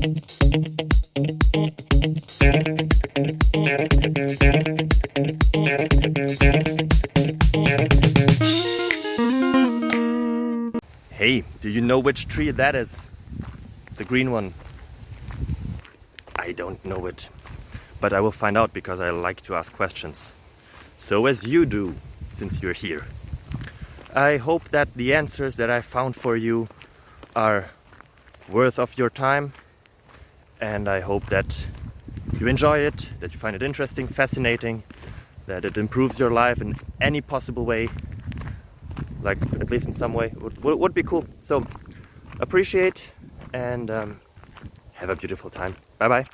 Hey, do you know which tree that is? The green one. I don't know it, but I will find out because I like to ask questions. So as you do, since you're here. I hope that the answers that I found for you are worth of your time, and I hope that you enjoy it, that you find it interesting, fascinating, that it improves your life in any possible way, like at least in some way, would be cool. So appreciate and have a beautiful time. Bye bye.